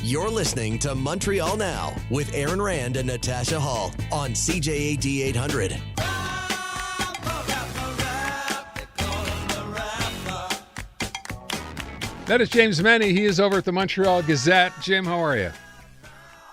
You're listening to Montreal Now with Aaron Rand and Natasha Hall on CJAD 800. That is James Mennie. He is over at the Montreal Gazette. Jim, how are you?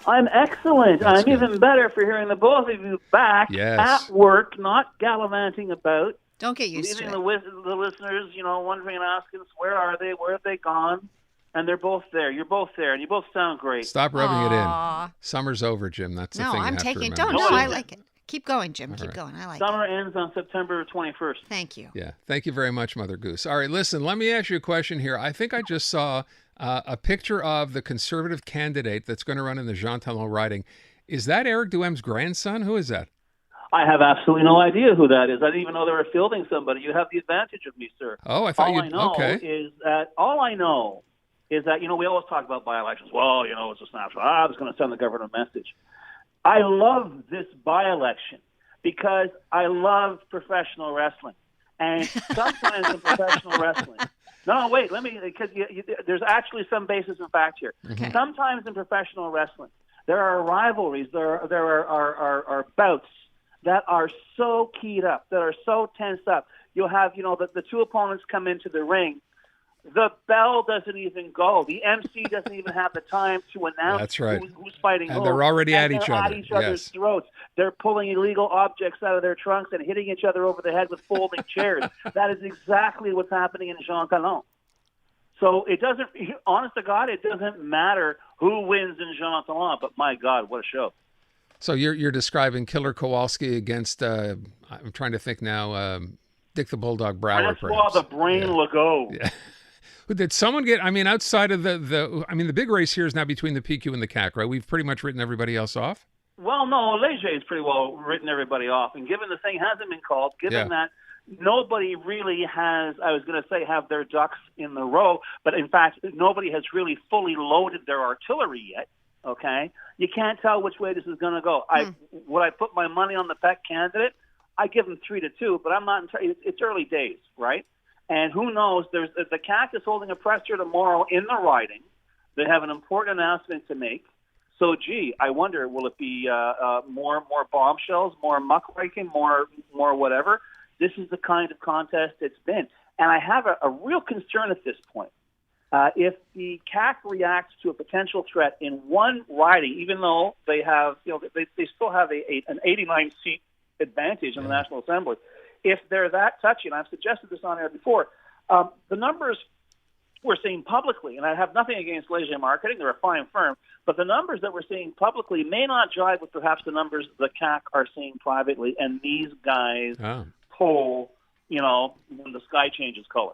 I'm excellent. That's I'm good. even better for hearing the both of you back Yes. at work, not gallivanting about. Don't get used leaving to it. the listeners, wondering and asking us, where are they? Where have they gone? And they're both there. You're both there, and you both sound great. Stop rubbing it Aw. in. Summer's over, Jim. That's the No, thing you I'm have to taking. remember. Don't. No, No, it I isn't. like it. Keep going, Jim. All Keep right. going. I like it. Summer ends on September 21st. Thank you. Yeah. Thank you very much, Mother Goose. All right, listen, let me ask you a question here. I think I just saw a picture of the Conservative candidate that's going to run in the Jean Talon riding. Is that Eric Duhame's grandson? Who is that? I have absolutely no idea who that is. I didn't even know they were fielding somebody. You have the advantage of me, sir. Oh, I thought All I know okay. is that we always talk about by-elections. Well, it's a snapshot. I was going to send the government a message. I love this by-election because I love professional wrestling. And sometimes in professional wrestling, because there's actually some basis in fact here. Okay. Sometimes in professional wrestling, there are rivalries, there are bouts that are so keyed up, that are so tensed up. You'll have, the two opponents come into the ring. The bell doesn't even go. The MC doesn't even have the time to announce That's right. who's fighting And who. they're already at each they're other. at each other's Yes. throats. They're pulling illegal objects out of their trunks and hitting each other over the head with folding chairs. That is exactly what's happening in Jean Talon. So it doesn't, honest to God, it doesn't matter who wins in Jean Talon, but my God, what a show. So you're describing Killer Kowalski against, I'm trying to think now, Dick the Bulldog Brower, Francois perhaps. the Brain Legault. Yeah. Did someone get, outside of the big race here is now between the PQ and the CAC, right? We've pretty much written everybody else off? Well, no, Léger's pretty well written everybody off. And given the thing hasn't been called, given that nobody really has, I was going to say, have their ducks in the row, but in fact, nobody has really fully loaded their artillery yet, okay? You can't tell which way this is going to go. Would I put my money on the Peck candidate? I give them 3-2, but I'm not entirely, it's early days, right? And who knows, the CAC is holding a presser tomorrow in the riding. They have an important announcement to make. So, I wonder, will it be more bombshells, more muckraking, more whatever? This is the kind of contest it's been. And I have a real concern at this point. If the CAC reacts to a potential threat in one riding, even though they have, they still have an 89-seat advantage in the National Assembly, if they're that touchy, and I've suggested this on air before, the numbers we're seeing publicly, and I have nothing against Léger Marketing, they're a fine firm, but the numbers that we're seeing publicly may not jive with perhaps the numbers the CAC are seeing privately, and these guys pull, when the sky changes color.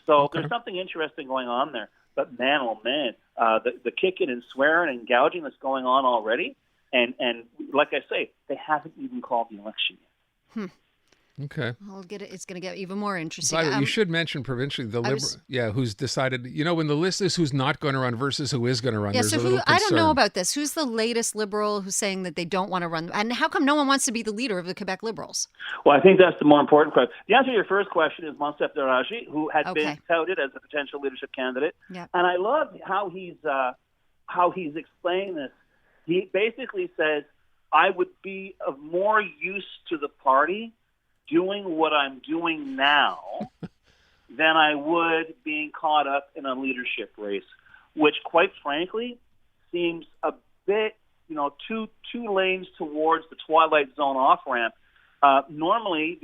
So there's something interesting going on there. But man, oh man, the kicking and swearing and gouging that's going on already, and like I say, they haven't even called the election yet. Okay. It's going to get even more interesting. By the way, you should mention provincially the who's decided. When the list is who's not going to run versus who is going to run. Yeah, there's so a little I don't know concern. about this. Who's the latest Liberal who's saying that they don't want to run? And how come no one wants to be the leader of the Quebec Liberals? Well, I think that's the more important question. The answer to your first question is Monsef Daraji, who had been touted as a potential leadership candidate. Yep. And I love how he's explaining this. He basically says, I would be of more use to the party doing what I'm doing now than I would being caught up in a leadership race, which, quite frankly, seems a bit, two lanes towards the Twilight Zone off-ramp. Normally,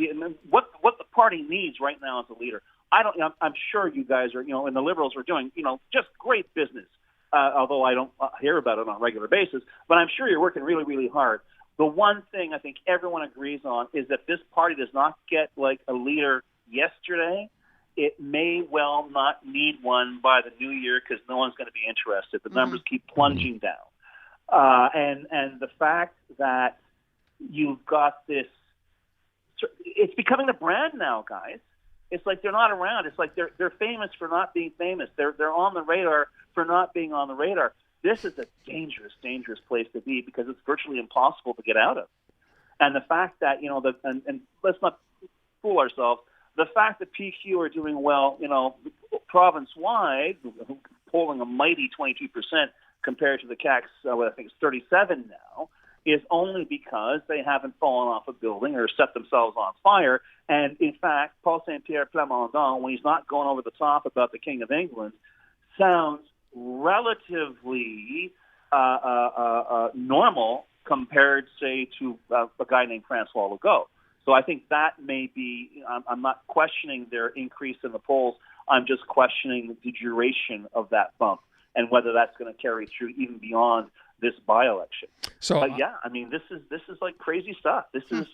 what the party needs right now as a leader, I'm sure you guys are, and the Liberals are doing, just great business, although I don't hear about it on a regular basis, but I'm sure you're working really, really hard. The one thing I think everyone agrees on is that this party does not get like a leader yesterday. It may well not need one by the new year because no one's going to be interested. The numbers keep plunging down. And the fact that you've got this, it's becoming a brand now, guys. It's like they're not around. It's like they're famous for not being famous. They're on the radar for not being on the radar. This is a dangerous, dangerous place to be because it's virtually impossible to get out of. And the fact that, and let's not fool ourselves, the fact that PQ are doing well, province-wide, polling a mighty 22%, compared to the CAC's, I think it's 37 now, is only because they haven't fallen off a building or set themselves on fire. And in fact, Paul Saint-Pierre Plamondon, when he's not going over the top about the King of England, sounds relatively normal compared, say, to a guy named Francois Legault. So I think that may be, I'm not questioning their increase in the polls. I'm just questioning the duration of that bump and whether that's going to carry through even beyond this by-election. So, but yeah, I mean, this is like crazy stuff. This is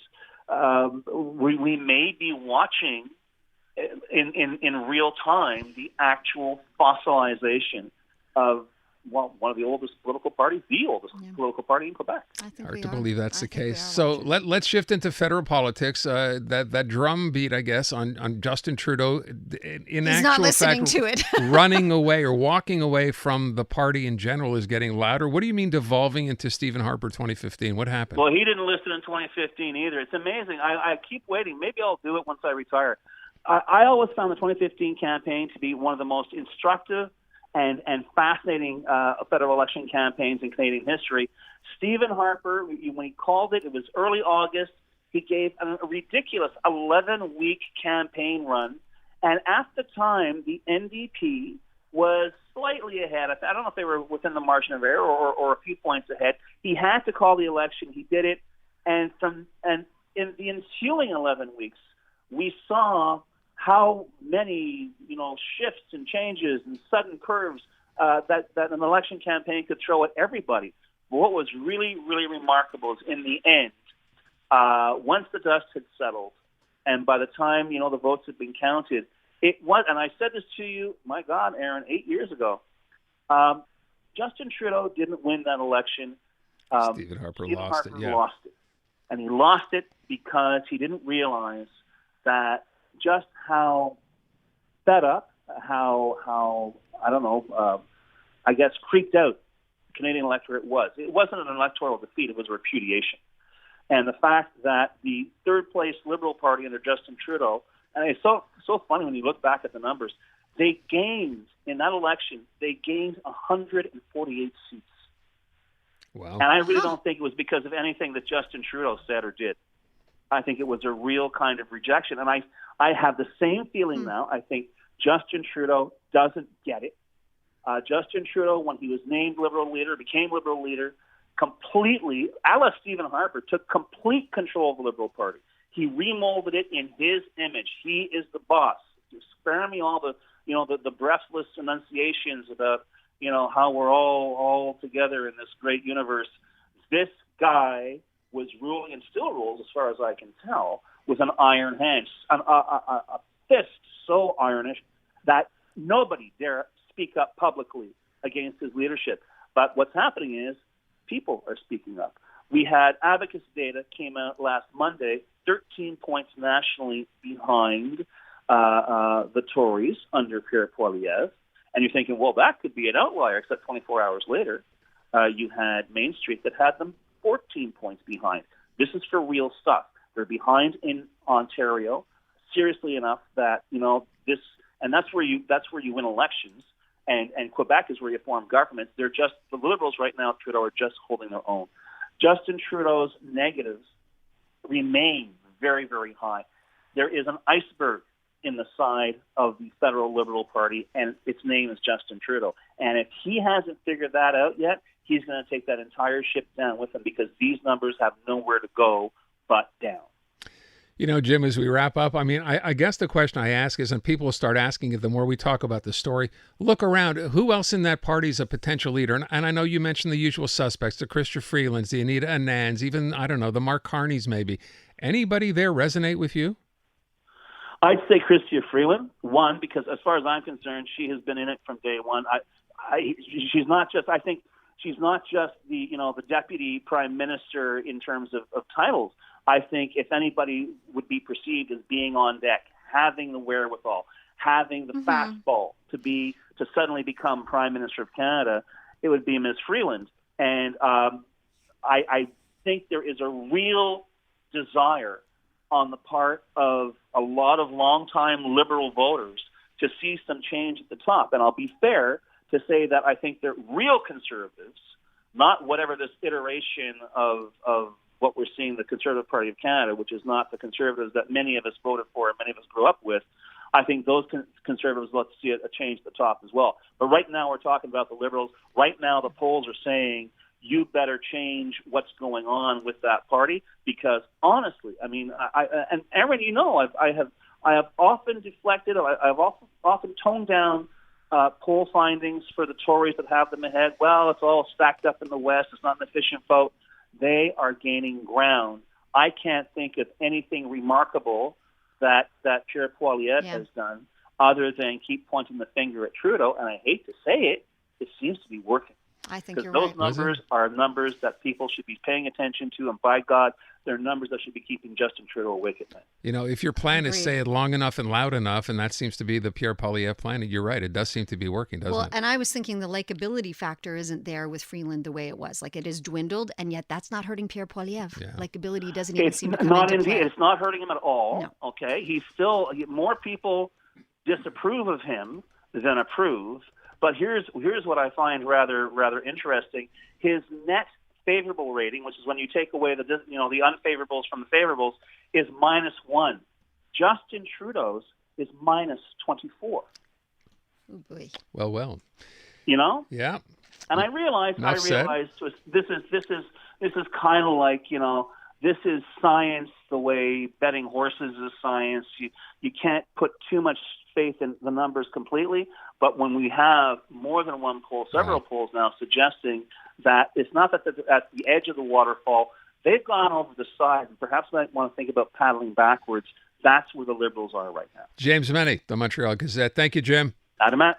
we may be watching in real time the actual fossilization of one of the oldest political parties, the oldest political party in Quebec. Hard to believe that's the case. So let's shift into federal politics. That drum beat, I guess, on Justin Trudeau, in He's actual not listening fact, to it. running away or walking away from the party in general is getting louder. What do you mean devolving into Stephen Harper 2015? What happened? Well, he didn't listen in 2015 either. It's amazing. I keep waiting. Maybe I'll do it once I retire. I always found the 2015 campaign to be one of the most instructive and fascinating federal election campaigns in Canadian history. Stephen Harper, when he called it, it was early August. He gave a ridiculous 11-week campaign run. And at the time, the NDP was slightly ahead. I don't know if they were within the margin of error or a few points ahead. He had to call the election. He did it. And in the ensuing 11 weeks, we saw how many, shifts and changes and sudden curves that an election campaign could throw at everybody. But what was really, really remarkable is in the end, once the dust had settled, and by the time, the votes had been counted, it was, and I said this to you, my God, Aaron, 8 years ago, Justin Trudeau didn't win that election. Stephen Harper lost it. And he lost it because he didn't realize that just how fed up, how I don't know, I guess creeped out the Canadian electorate was. It wasn't an electoral defeat, it was a repudiation. And the fact that the third-place Liberal Party under Justin Trudeau, and it's so funny when you look back at the numbers, they gained, in that election, 148 seats. Wow. And I really don't think it was because of anything that Justin Trudeau said or did. I think it was a real kind of rejection. And I have the same feeling now. I think Justin Trudeau doesn't get it. Justin Trudeau, when he was named Liberal leader, became Liberal leader, completely, a la Stephen Harper, took complete control of the Liberal Party. He remolded it in his image. He is the boss. Spare me all the breathless enunciations about, how we're all together in this great universe. This guy was ruling and still rules, as far as I can tell, with an iron hand, a fist so ironish that nobody dare speak up publicly against his leadership. But what's happening is people are speaking up. We had Abacus data came out last Monday, 13 points nationally behind the Tories under Pierre Poilievre. And you're thinking, well, that could be an outlier, except 24 hours later, you had Main Street that had them 14 points behind. This is for real stuff. They're behind in Ontario, seriously enough that, this, and that's where you win elections. And Quebec is where you form governments. They're just, the Liberals right now, Trudeau, are just holding their own. Justin Trudeau's negatives remain very, very high. There is an iceberg in the side of the federal Liberal Party, and its name is Justin Trudeau. And if he hasn't figured that out yet, he's going to take that entire ship down with him, because these numbers have nowhere to go but down. Jim, as we wrap up, I guess the question I ask is, and people will start asking it the more we talk about the story, look around. Who else in that party is a potential leader? And I know you mentioned the usual suspects, the Chrystia Freelands, the Anita Anands, even, I don't know, the Mark Carneys maybe. Anybody there resonate with you? I'd say Chrystia Freeland, one, because as far as I'm concerned, she has been in it from day one. She's not just, I think, she's not just the deputy prime minister in terms of titles. I think if anybody would be perceived as being on deck, having the wherewithal, having the fastball to suddenly become Prime Minister of Canada, it would be Ms. Freeland. And I think there is a real desire on the part of a lot of longtime Liberal voters to see some change at the top. And I'll be fair, to say that I think they're real conservatives, not whatever this iteration of what we're seeing the Conservative Party of Canada, which is not the conservatives that many of us voted for and many of us grew up with. I think those conservatives, let's see a change at the top as well. But right now we're talking about the Liberals. Right now the polls are saying you better change what's going on with that party, because honestly, I mean, and Aaron, you know, I have often deflected, I've often toned down poll findings for the Tories that have them ahead. Well, it's all stacked up in the West. It's not an efficient vote. They are gaining ground. I can't think of anything remarkable that Pierre Poilievre has done other than keep pointing the finger at Trudeau. And I hate to say it seems to be working. I think you're right. Those numbers are numbers that people should be paying attention to, and by God, they're numbers that should be keeping Justin Trudeau awake at night. You know, if your plan is say it long enough and loud enough, and that seems to be the Pierre Poilievre plan, you're right. It does seem to be working, doesn't it? And I was thinking the likability factor isn't there with Freeland the way it was. Like, it has dwindled, and yet that's not hurting Pierre Poilievre. Yeah. Likability doesn't even seem to come into play. It's not hurting him at all. No. Okay, more people disapprove of him than approve. But here's what I find rather interesting. His net favorable rating, which is when you take away the unfavorables from the favorables, is -1. Justin Trudeau's is -24. Oh boy. Well. You know? Yeah. And I realized this is kind of like, you know, this is science the way betting horses is science. You can't put too much faith in the numbers completely, but when we have more than one poll, several polls now suggesting that it's not that they're at the edge of the waterfall, they've gone over the side, and perhaps they want to think about paddling backwards. That's where the Liberals are right now. James Mennie, the Montreal Gazette. Thank you, Jim. Adamat.